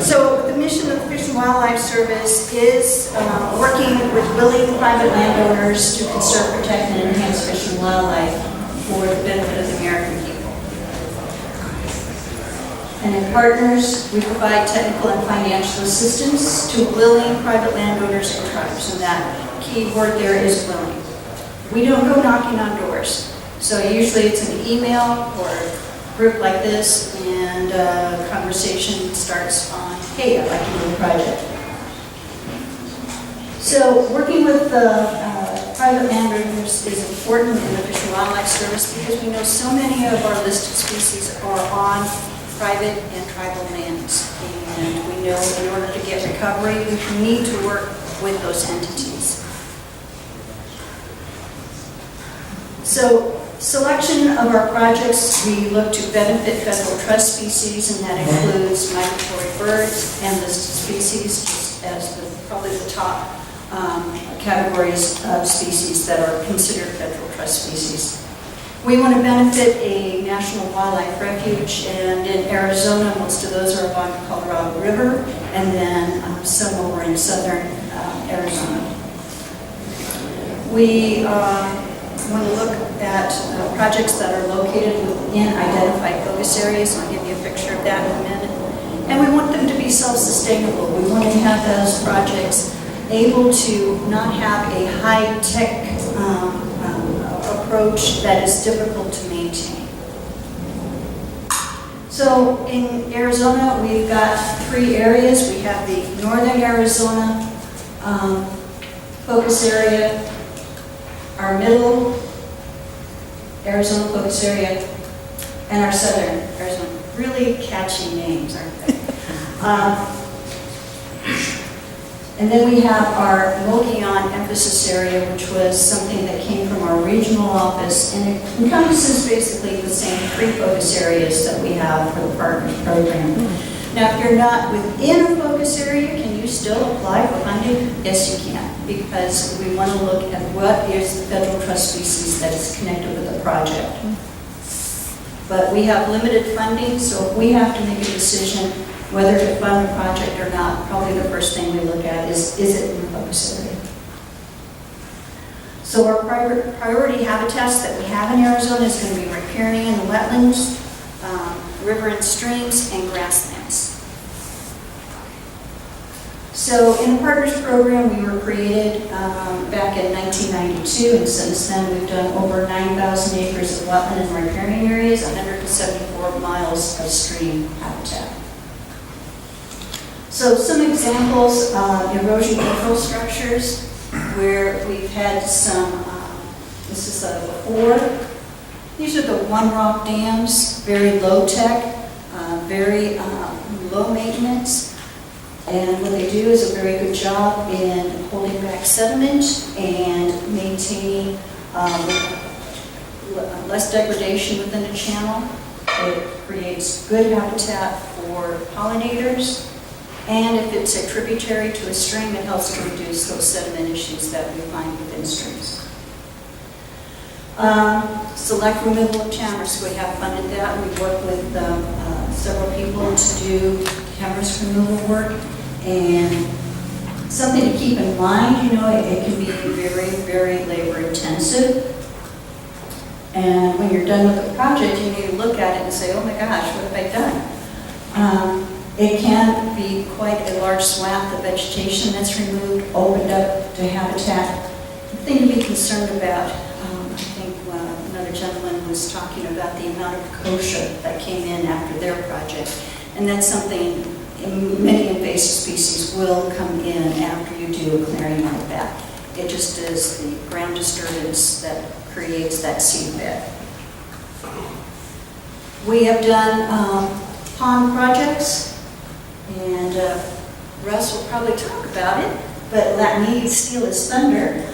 So the mission of the Fish and Wildlife Service is working with willing private landowners to conserve, protect, and enhance fish and wildlife for the benefit of the American people. And in partners, we provide technical and financial assistance to willing private landowners and tribes, and that key word there is willing. We don't go knocking on doors. So usually it's an email or a group like this, and a conversation starts on, hey, I'd like to do a project. So working with private landowners is important in the Fish and Wildlife Service because we know so many of our listed species are on private and tribal lands. And we know in order to get recovery, we need to work with those entities. So selection of our projects, we look to benefit federal trust species, and that includes migratory birds and listed species as probably the top categories of species that are considered federal trust species. We want to benefit a national wildlife refuge, and in Arizona, most of those are along the Colorado River, and then some over in southern Arizona. We want to look at projects that are located within identified focus areas. I'll give you a picture of that in a minute. And we want them to be self-sustainable. We want to have those projects able to not have a high-tech approach that is difficult to maintain. So in Arizona, we've got 3 areas. We have the northern Arizona focus area, our middle Arizona focus area, and our southern Arizona. Really catchy names, aren't they? And then we have our Mogollon emphasis area, which was something that came from our regional office, and it encompasses basically the same 3 focus areas that we have for the Partners Program. Now, if you're not within a focus area, can you still apply for funding? Yes, you can, because we want to look at what is the federal trust species that is connected with the project. But we have limited funding, so if we have to make a decision whether to fund a project or not, probably the first thing we look at is it in the focus area? So our priority habitats that we have in Arizona is going to be riparian and wetlands, river and streams, and grasslands. So in the Partners Program, we were created back in 1992, and since then we've done over 9,000 acres of wetland and riparian areas, 174 miles of stream habitat. So some examples of erosion control structures where we've had some, this is a 4. These are the one-rock dams, very low-tech, very low maintenance. And what they do is a very good job in holding back sediment and maintaining less degradation within the channel. It creates good habitat for pollinators. And if it's a tributary to a stream, it helps to reduce those sediment issues that we find within streams. Select removal of channels. So we have funded that. We work with several people to do cameras removal work. And something to keep in mind, you know, it can be very, very labor intensive. And when you're done with the project, you need to look at it and say, oh my gosh, what have I done? It can be quite a large swath of vegetation that's removed, opened up to habitat. The thing to be concerned about, I think another gentleman was talking about the amount of kochia that came in after their project. And that's something many invasive species will come in after you do a clearing like that. It just is the ground disturbance that creates that seed bed. We have done pond projects. And Russ will probably talk about it, but let me steal his thunder.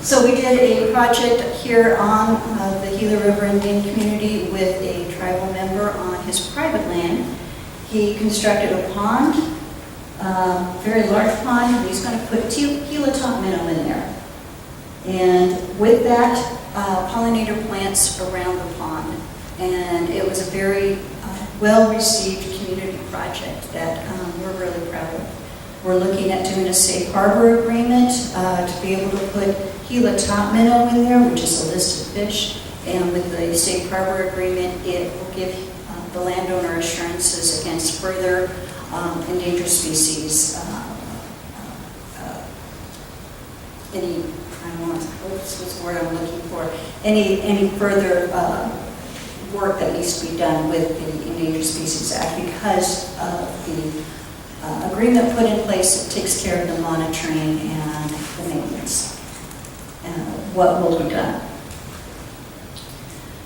So we did a project here on the Gila River Indian community with a tribal member on his private land. He constructed a pond, very large pond, and he's going to put Gila topminnow in there. And with that, pollinator plants around the pond. And it was a very well-received community project that we're really proud of. We're looking at doing a safe harbor agreement to be able to put Gila topminnow in there, which is a listed fish. And with the safe harbor agreement, it will give the landowner assurances against further endangered species. Any, I don't know, what's the word I'm looking for? Any further work that needs to be done with the Endangered Species Act because of the agreement put in place that takes care of the monitoring and the maintenance and what will be done.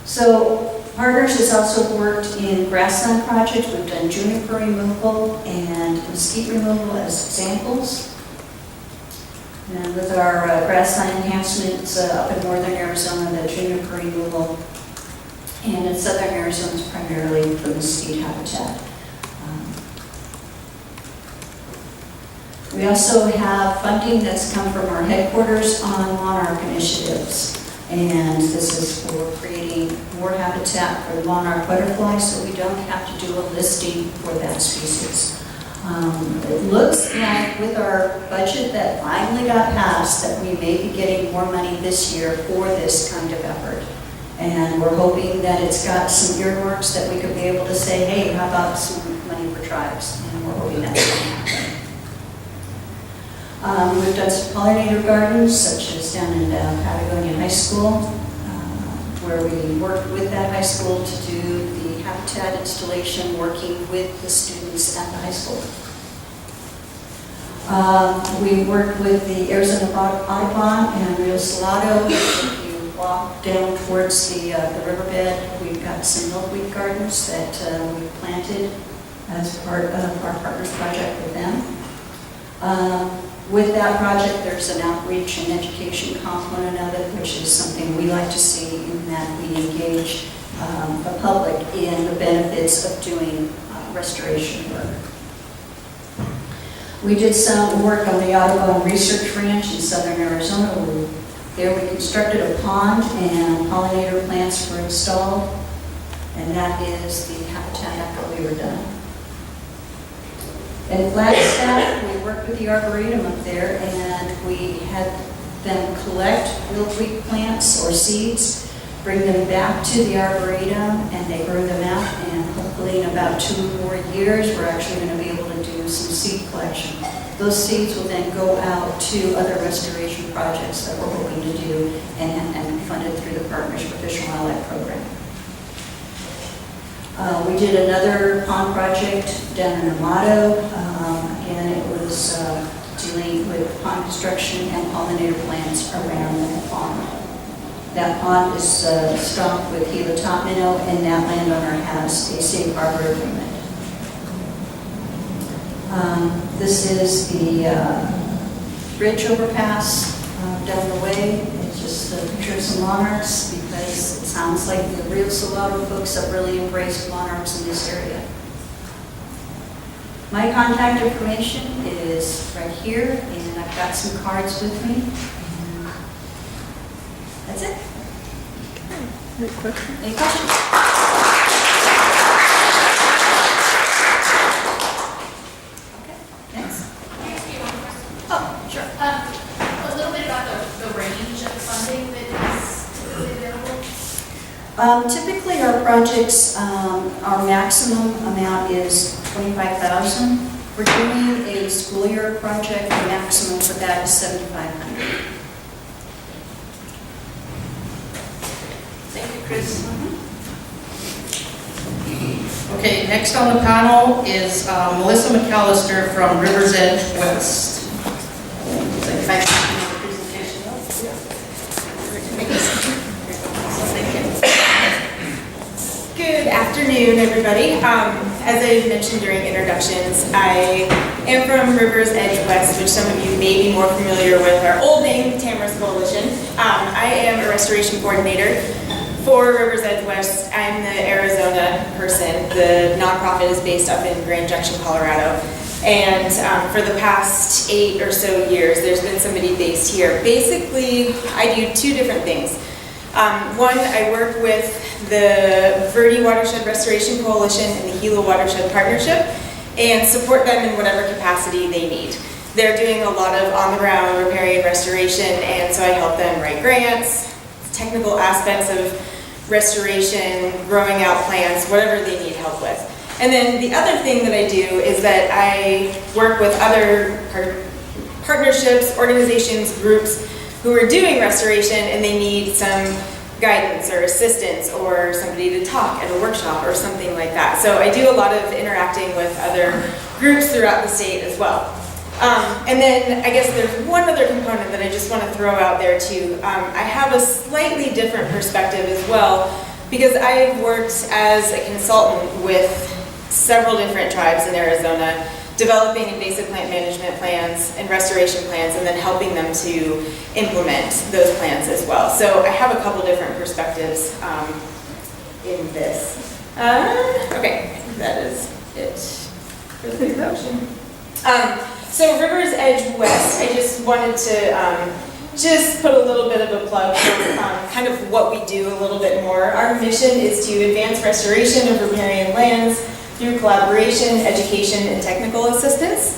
So Partners has also worked in grassland projects. We've done juniper removal and mesquite removal as examples. And with our grassland enhancements up in northern Arizona, the juniper removal, and in southern Arizona, it's primarily for mesquite habitat. We also have funding that's come from our headquarters on monarch initiatives. And this is for creating more habitat for the monarch butterfly so we don't have to do a listing for that species. It looks like with our budget that finally got passed that we may be getting more money this year for this kind of effort. And we're hoping that it's got some earmarks that we could be able to say, hey, how about some money for tribes? And we're hoping that's going to happen. We've done some pollinator gardens, such as down in Patagonia High School, where we worked with that high school to do the habitat installation, working with the students at the high school. We worked with the Arizona Audubon and Rio Salado. If you walk down towards the riverbed, we've got some milkweed gardens that we planted as part of our partners project with them. With that project, there's an outreach and education component of it, which is something we like to see in that we engage the public in the benefits of doing restoration work. We did some work on the Audubon Research Ranch in southern Arizona. There we constructed a pond and pollinator plants were installed, and that is the habitat after we were done. In Flagstaff, we worked with the Arboretum up there, and we had them collect milkweed plants or seeds, bring them back to the Arboretum, and they grow them out, and hopefully in about 2 more years, we're actually going to be able to do some seed collection. Those seeds will then go out to other restoration projects that we're hoping to do and funded through the Partners for Fish and Wildlife Program. We did another pond project down in Amado. Again, it was dealing with pond construction and pollinator plants around that pond. That pond is stocked with Gila topminnow, and that landowner has a safe harbor agreement. This is the bridge overpass down the way. It's just a picture of some monarchs because it sounds like the Rio Salado folks have really embraced monarchs in this area. My contact information is right here, and I've got some cards with me. And that's it. Any questions? Any questions? Okay, next. Oh, sure. A little bit about the range of funding that is typically available. Typically, our projects, our maximum amount is $25,000. We're doing a school year project. The maximum for that is $7,500. Thank you, Kris. Okay, next on the panel is Melissa McMaster from RiversEdge West. If I can do the presentation. Good afternoon, everybody. As I mentioned during introductions, I am from RiversEdge West, which some of you may be more familiar with our old name, Tamara's Coalition. I am a restoration coordinator for RiversEdge West. I'm the Arizona person. The nonprofit is based up in Grand Junction, Colorado. And for the past 8 or so years, there's been somebody based here. Basically, I do 2 different things. One, I work with the Verde Watershed Restoration Coalition and the Gila Watershed Partnership, and support them in whatever capacity they need. They're doing a lot of on-the-ground riparian restoration, and so I help them write grants, technical aspects of restoration, growing out plants, whatever they need help with. And then the other thing that I do is that I work with other partnerships, organizations, groups who are doing restoration and they need some guidance or assistance or somebody to talk at a workshop or something like that. So I do a lot of interacting with other groups throughout the state as well. And then I guess there's one other component that I just want to throw out there too. I have a slightly different perspective as well because I've worked as a consultant with several different tribes in Arizona, developing invasive plant management plans and restoration plans, and then helping them to implement those plans as well. So I have a couple different perspectives in this. Okay, that is it for the introduction. So RiversEdge West, I just wanted to just put a little bit of a plug for kind of what we do a little bit more. Our mission is to advance restoration of riparian lands through collaboration, education, and technical assistance.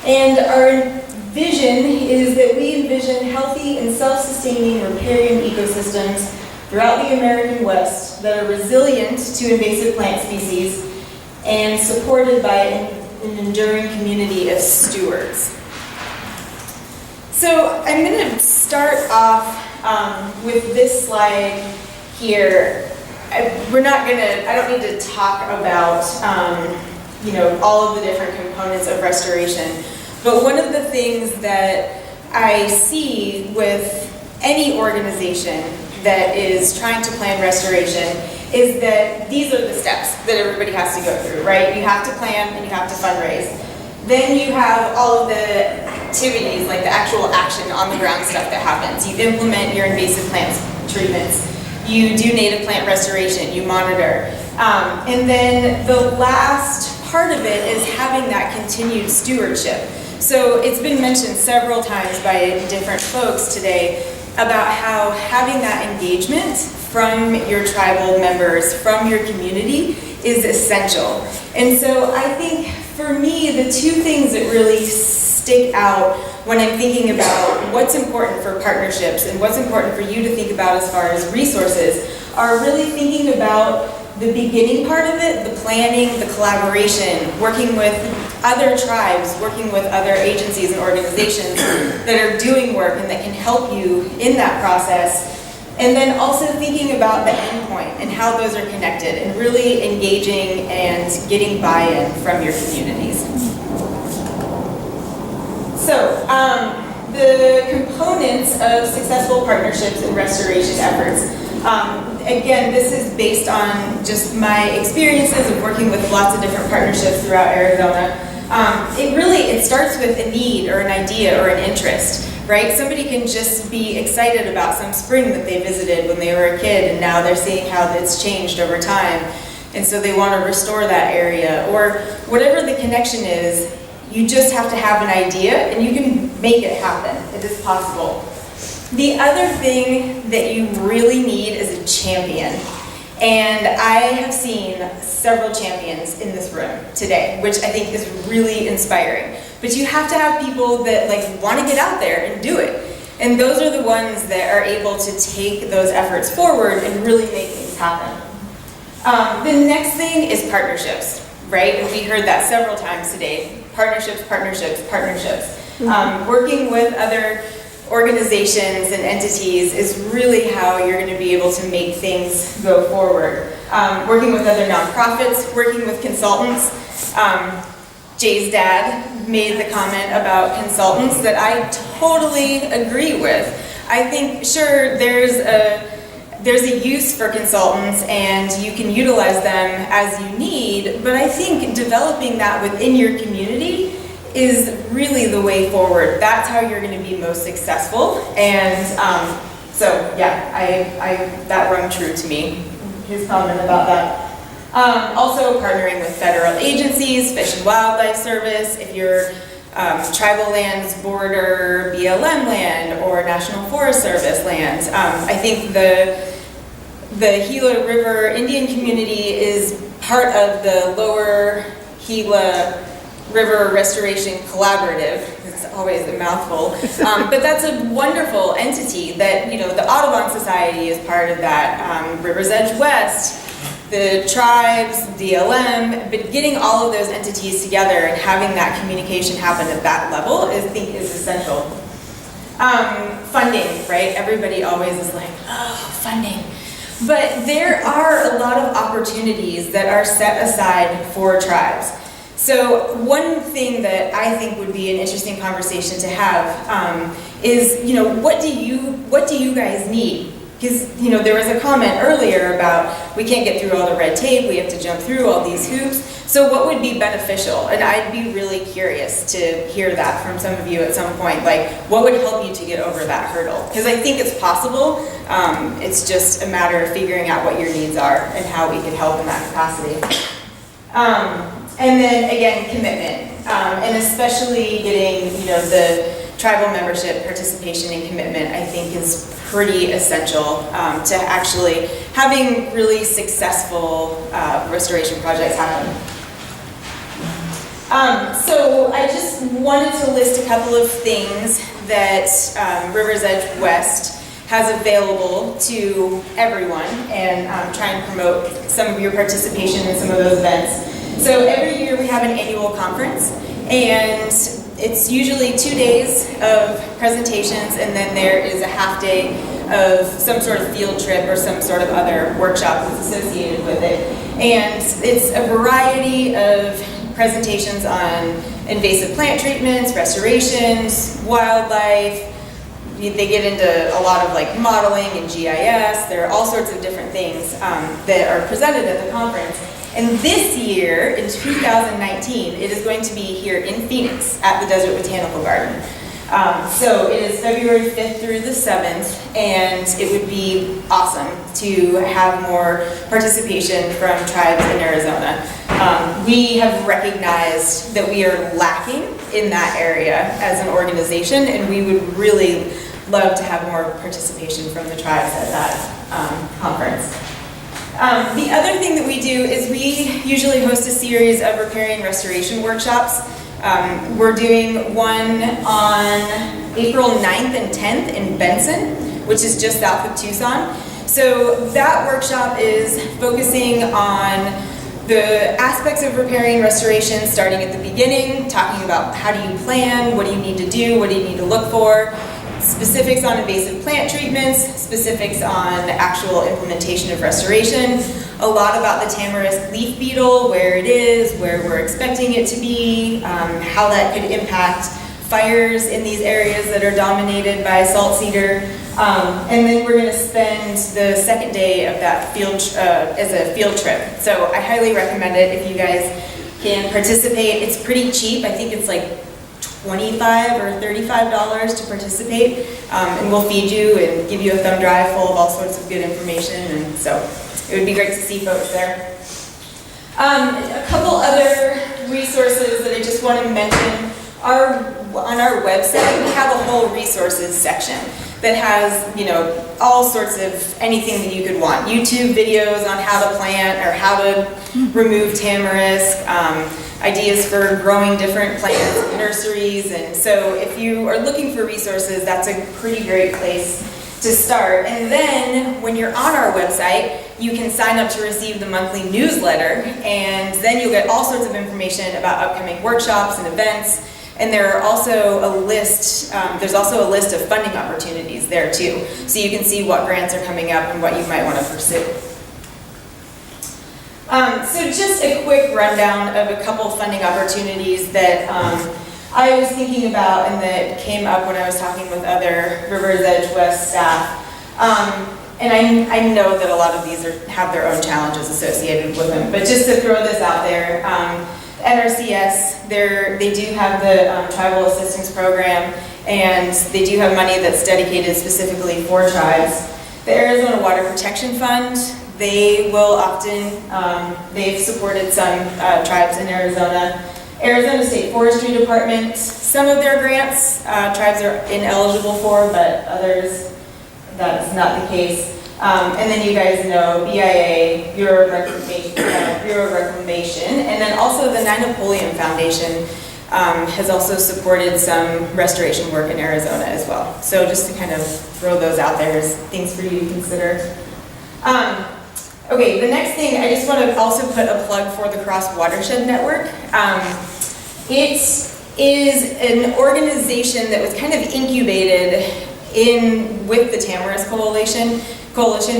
And our vision is that we envision healthy and self-sustaining riparian ecosystems throughout the American West that are resilient to invasive plant species and supported by an enduring community of stewards. So I'm going to start off with this slide here. I don't need to talk about, all of the different components of restoration, but one of the things that I see with any organization that is trying to plan restoration is that these are the steps that everybody has to go through, right? You have to plan and you have to fundraise. Then you have all of the activities, like the actual action on the ground stuff that happens. You implement your invasive plant treatments. You do native plant restoration, you monitor. And then the last part of it is having that continued stewardship. So it's been mentioned several times by different folks today about how having that engagement from your tribal members, from your community, is essential. And so I think for me, the two things that really stick out when I'm thinking about what's important for partnerships and what's important for you to think about as far as resources are really thinking about the beginning part of it, the planning, the collaboration, working with other tribes, working with other agencies and organizations that are doing work and that can help you in that process. And then also thinking about the end point and how those are connected and really engaging and getting buy-in from your communities. So, the components of successful partnerships and restoration efforts. Again, this is based on just my experiences of working with lots of different partnerships throughout Arizona. It starts with a need or an idea or an interest, right? Somebody can just be excited about some spring that they visited when they were a kid and now they're seeing how it's changed over time. And so they want to restore that area or whatever the connection is. You just have to have an idea and you can make it happen. It is possible. The other thing that you really need is a champion. And I have seen several champions in this room today, which I think is really inspiring. But you have to have people that want to get out there and do it. And those are the ones that are able to take those efforts forward and really make things happen. The next thing is partnerships, right? And we heard that several times today. Partnerships, partnerships, partnerships. Working with other organizations and entities is really how you're going to be able to make things go forward. Working with other nonprofits, working with consultants. Jay's dad made the comment about consultants that I totally agree with. I think, sure, there's a use for consultants and you can utilize them as you need, but I think developing that within your community is really the way forward. That's how you're going to be most successful. And so yeah, that rung true to me, his comment about that. Also partnering with federal agencies, Fish and Wildlife Service, if you're tribal lands border BLM land or National Forest Service land. I think the Gila River Indian community is part of the lower Gila River Restoration Collaborative. It's always a mouthful, but that's a wonderful entity that, you know, the Audubon Society is part of that, RiversEdge West, the tribes, DLM, but getting all of those entities together and having that communication happen at that level I think is essential. Funding, right? Everybody always is like, oh, funding. But there are a lot of opportunities that are set aside for tribes. So one thing that I think would be an interesting conversation to have is, you know, what do you guys need? Because, you know, there was a comment earlier about we can't get through all the red tape, we have to jump through all these hoops. So what would be beneficial? And I'd be really curious to hear that from some of you at some point. Like, what would help you to get over that hurdle? Because I think it's possible. It's just a matter of figuring out what your needs are and how we can help in that capacity. And then again, commitment, and especially getting, you know, the tribal membership, participation, and commitment, I think is pretty essential to actually having really successful restoration projects happen. So I just wanted to list a couple of things that RiversEdge West has available to everyone and try and promote some of your participation in some of those events. So every year we have an annual conference, and it's usually 2 days of presentations, and then there is a half day of some sort of field trip or some sort of other workshop that's associated with it. And it's a variety of presentations on invasive plant treatments, restorations, wildlife. They get into a lot of like modeling and GIS. There are all sorts of different things that are presented at the conference. And this year, in 2019, it is going to be here in Phoenix at the Desert Botanical Garden. So it is February 5th through the 7th, and it would be awesome to have more participation from tribes in Arizona. We have recognized that we are lacking in that area as an organization, and we would really love to have more participation from the tribes at that conference. The other thing that we do is we usually host a series of riparian restoration workshops. We're doing one on April 9th and 10th in Benson, which is just south of Tucson. So that workshop is focusing on the aspects of riparian restoration, starting at the beginning, talking about how do you plan, what do you need to do, what do you need to look for, specifics on invasive plant treatments, specifics on actual implementation of restoration, a lot about the tamarisk leaf beetle, where it is, where we're expecting it to be, how that could impact fires in these areas that are dominated by salt cedar. And then we're going to spend the second day of that field as a field trip. So I highly recommend it if you guys can participate. It's pretty cheap. I think it's like $25 or $35 to participate, and we'll feed you and give you a thumb drive full of all sorts of good information, and so it would be great to see folks there. A couple other resources that I just want to mention are on our website. We have a whole resources section that has, you know, all sorts of anything that you could want. YouTube videos on how to plant or how to remove tamarisk, ideas for growing different plants in nurseries. And so if you are looking for resources, that's a pretty great place to start. And then when you're on our website, you can sign up to receive the monthly newsletter, and then you'll get all sorts of information about upcoming workshops and events. And there are also a list, there's also a list of funding opportunities there too. So you can see what grants are coming up and what you might want to pursue. So just a quick rundown of a couple funding opportunities that I was thinking about and that came up when I was talking with other RiversEdge West staff. And I know that a lot of these have their own challenges associated with them, but just to throw this out there, NRCS, they do have the Tribal Assistance Program, and they do have money that's dedicated specifically for tribes. The Arizona Water Protection Fund, they will often, they've supported some tribes in Arizona. Arizona State Forestry Department, some of their grants tribes are ineligible for, but others, that's not the case. And then you guys know BIA, Bureau of Reclamation, and then also the 9 Napoleon Foundation has also supported some restoration work in Arizona as well. So just to kind of throw those out there as things for you to consider. Okay, the next thing, I just want to also put a plug for the Cross Watershed Network. It is an organization that was kind of incubated with the Tamarask Coalition,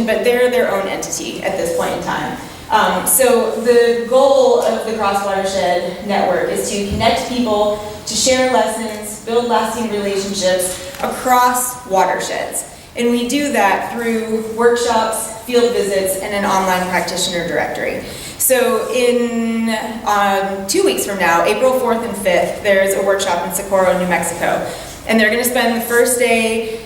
but they're their own entity at this point in time. So the goal of the Cross Watershed Network is to connect people, to share lessons, build lasting relationships across watersheds. And we do that through workshops, field visits, and an online practitioner directory. So in 2 weeks from now, April 4th and 5th, there's a workshop in Socorro, New Mexico. And they're going to spend the first day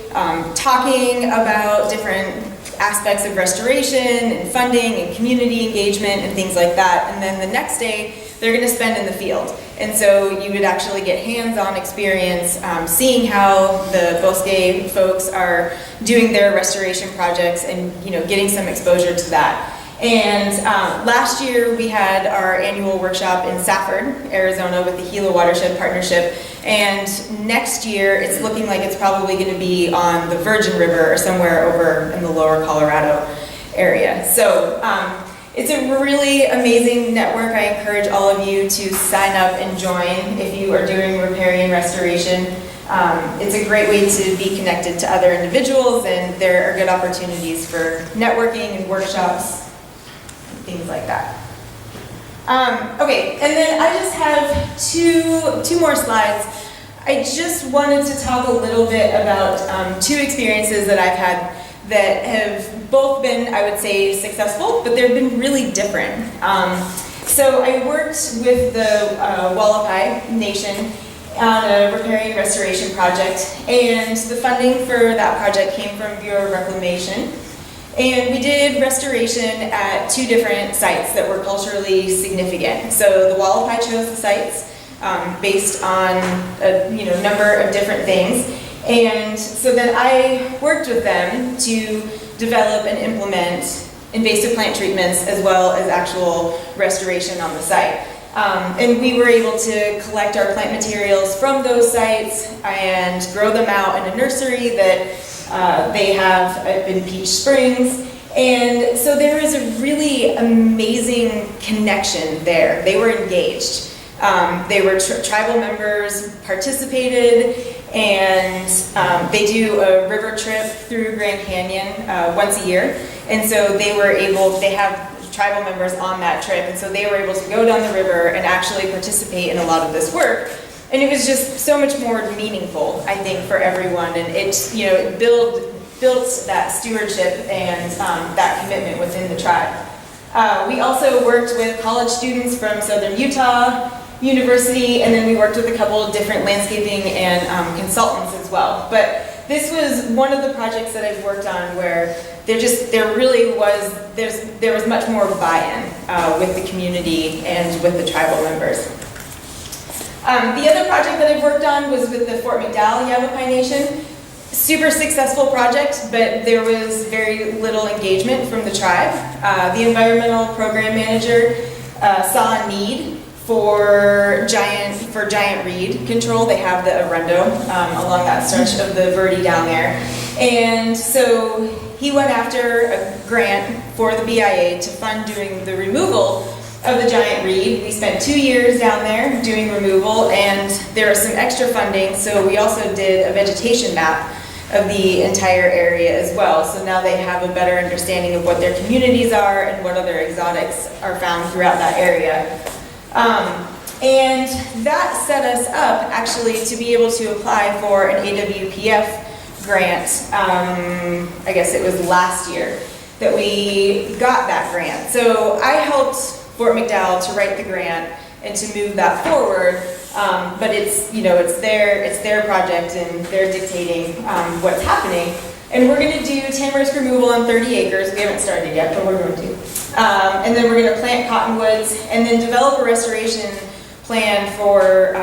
talking about different aspects of restoration and funding and community engagement and things like that. And then the next day, they're going to spend in the field. And so you would actually get hands-on experience seeing how the Bosque folks are doing their restoration projects and getting some exposure to that. And last year we had our annual workshop in Safford, Arizona with the Gila Watershed Partnership. And next year it's looking like it's probably going to be on the Virgin River or somewhere over in the lower Colorado area. So it's a really amazing network. I encourage all of you to sign up and join if you are doing riparian restoration. It's a great way to be connected to other individuals, and there are good opportunities for networking and workshops, things like that. Okay, and then I just have two more slides. I just wanted to talk a little bit about 2 experiences that I've had that have both been, I would say, successful, but they've been really different. So I worked with the Wallapai Nation on a riparian restoration project, and the funding for that project came from Bureau of Reclamation. And we did restoration at 2 different sites that were culturally significant. So the Wallapai chose the sites based on a number of different things. And so then I worked with them to develop and implement invasive plant treatments as well as actual restoration on the site. And we were able to collect our plant materials from those sites and grow them out in a nursery that they have in Peach Springs. And so there is a really amazing connection there. They were engaged. They were tribal members, participated, and they do a river trip through Grand Canyon once a year. And so they have tribal members on that trip, and so they were able to go down the river and actually participate in a lot of this work. And it was just so much more meaningful, I think, for everyone, and it built that stewardship and that commitment within the tribe. We also worked with college students from Southern Utah University, and then we worked with a couple of different landscaping and consultants as well. But this was one of the projects that I've worked on where there was much more buy-in with the community and with the tribal members. The other project that I've worked on was with the Fort McDowell Yavapai Nation. Super successful project, but there was very little engagement from the tribe. The environmental program manager saw a need for giant reed control. They have the arundo along that stretch of the Verde down there. And so he went after a grant for the BIA to fund doing the removal of the giant reed. We spent 2 years down there doing removal, and there was some extra funding, so we also did a vegetation map of the entire area as well. So now they have a better understanding of what their communities are and what other exotics are found throughout that area. And that set us up actually to be able to apply for an AWPF grant. I guess it was last year that we got that grant. So I helped Fort McDowell to write the grant and to move that forward. But it's their project, and they're dictating what's happening. And we're going to do tamarisk removal on 30 acres. We haven't started yet, but we're going to. And then we're going to plant cottonwoods and then develop a restoration plan for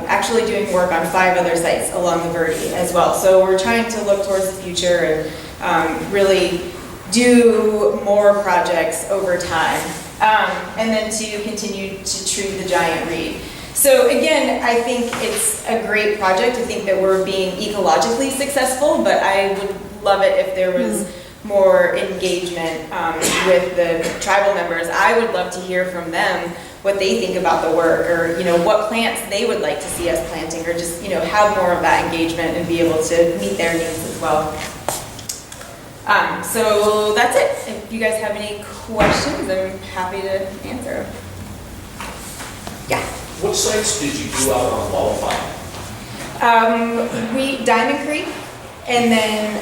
actually doing work on 5 other sites along the Verde as well. So we're trying to look towards the future and really do more projects over time, and then to continue to tree the giant reed. So again, I think it's a great project. I think that we're being ecologically successful, but I would love it if there was more engagement with the tribal members. I would love to hear from them what they think about the work, or what plants they would like to see us planting, or just have more of that engagement and be able to meet their needs as well. So that's it. If you guys have any questions, I'm happy to answer them. Yeah. What sites did you do out on Wildfire? Diamond Creek, and then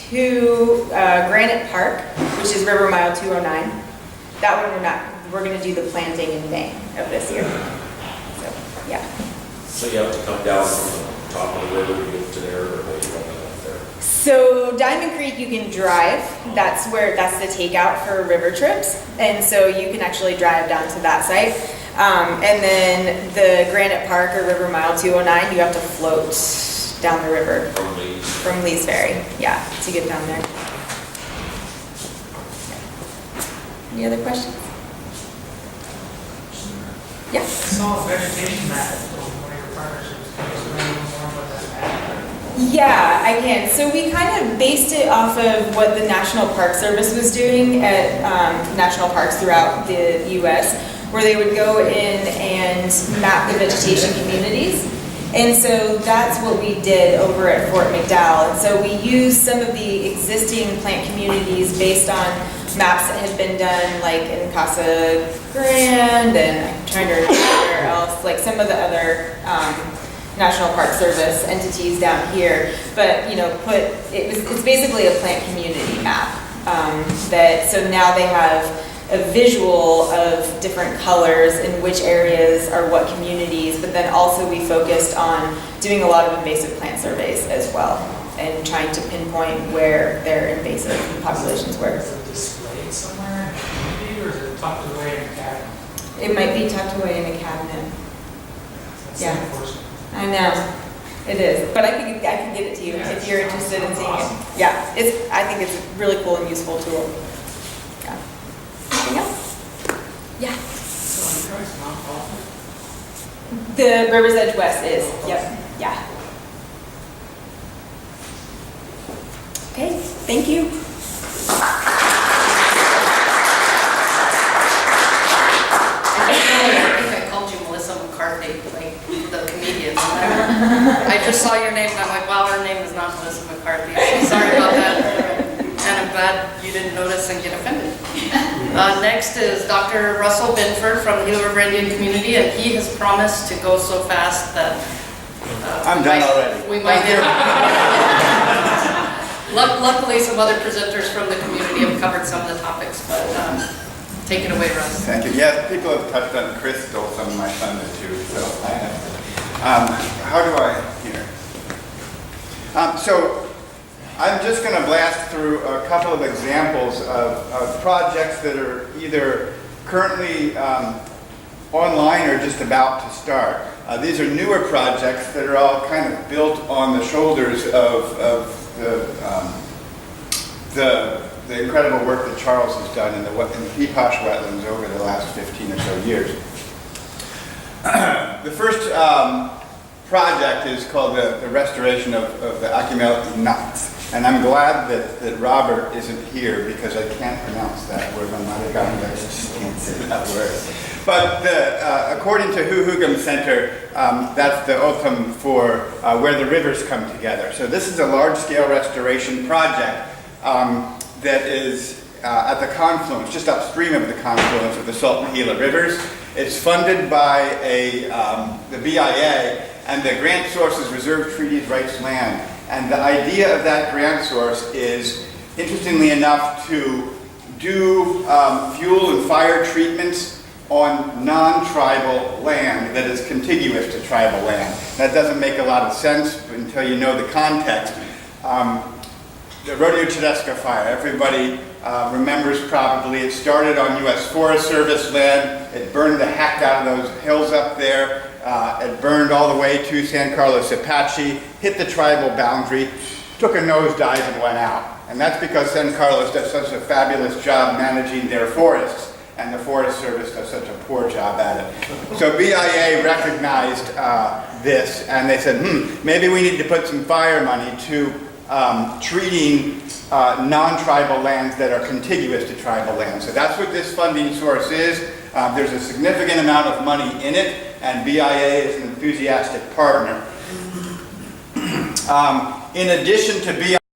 to Granite Park, which is River Mile 209. That one we're going to do the planting in May of this year. So, yeah. So you have to come down from the top of the river to get to there, or what you want up there? So Diamond Creek you can drive. That's the takeout for river trips, and so you can actually drive down to that site. And then the Granite Park or River Mile 209, you have to float down the river from Lee's Ferry. Yeah, to get down there. Any other questions? Yeah. I saw a vegetation map of one of your partnerships. Can you explain a little more about that map? Yeah, I can. So we kind of based it off of what the National Park Service was doing at national parks throughout the U.S., where they would go in and map the vegetation communities. And so that's what we did over at Fort McDowell. And so we used some of the existing plant communities based on maps that had been done, like in Casa Grande, and I'm trying to remember where else, like some of the other National Park Service entities down here. But it's basically a plant community map so now they have a visual of different colors in which areas are what communities, but then also we focused on doing a lot of invasive plant surveys as well, and trying to pinpoint where their invasive populations were. Is it displayed somewhere in the community, or is it tucked away in a cabinet? It might be tucked away in a cabinet. That's Yeah. unfortunate. I know, it is, but I can get it to you if you're interested in seeing it. Yeah, I think it's a really cool and useful tool. Yeah. Anything else? Yeah. So you guys nonprofit? The RiversEdge West is, yep, yeah. Okay, thank you. I think I called you Melissa McCarthy, like the comedian. I just saw your name and I'm like, wow, her name is not Melissa McCarthy. So sorry about that. And I'm glad you didn't notice and get offended. Next is Dr. Russell Binford from the Gila River Indian community, and he has promised to go so fast that I'm done already. We might get. Luckily, some other presenters from the community have covered some of the topics, but take it away, Russ. Thank you. Yeah, people have touched on Kris stole some of my thunder too, so I have. How do I hear? So I'm just going to blast through a couple of examples of projects that are either currently online or just about to start. These are newer projects that are all kind of built on the shoulders of the incredible work that Charles has done in the Peeposh wetlands over the last 15 or so years. The first project is called the restoration of the Akimel Namks. And I'm glad that Robert isn't here because I can't pronounce that word. I'm not a guy, I just can't say that word. But according to Huhugam Center, that's the Otham for where the rivers come together. So this is a large-scale restoration project that is at the confluence, just upstream of the confluence of the Salt and Gila rivers. It's funded by the BIA, and the grant source is Reserve Treaties Rights Land. And the idea of that grant source is, interestingly enough, to do fuel and fire treatments on non-tribal land that is contiguous to tribal land. That doesn't make a lot of sense until you know the context. The Rodeo Tedesca fire, everybody remembers probably. It started on U.S. Forest Service land. It burned the heck out of those hills up there. It burned all the way to San Carlos Apache, hit the tribal boundary, took a nosedive and went out. And that's because San Carlos does such a fabulous job managing their forests, and the Forest Service does such a poor job at it. So BIA recognized this, and they said, maybe we need to put some fire money to treating non-tribal lands that are contiguous to tribal lands. So that's what this funding source is. There's a significant amount of money in it, and BIA is an enthusiastic partner. In addition to BIA,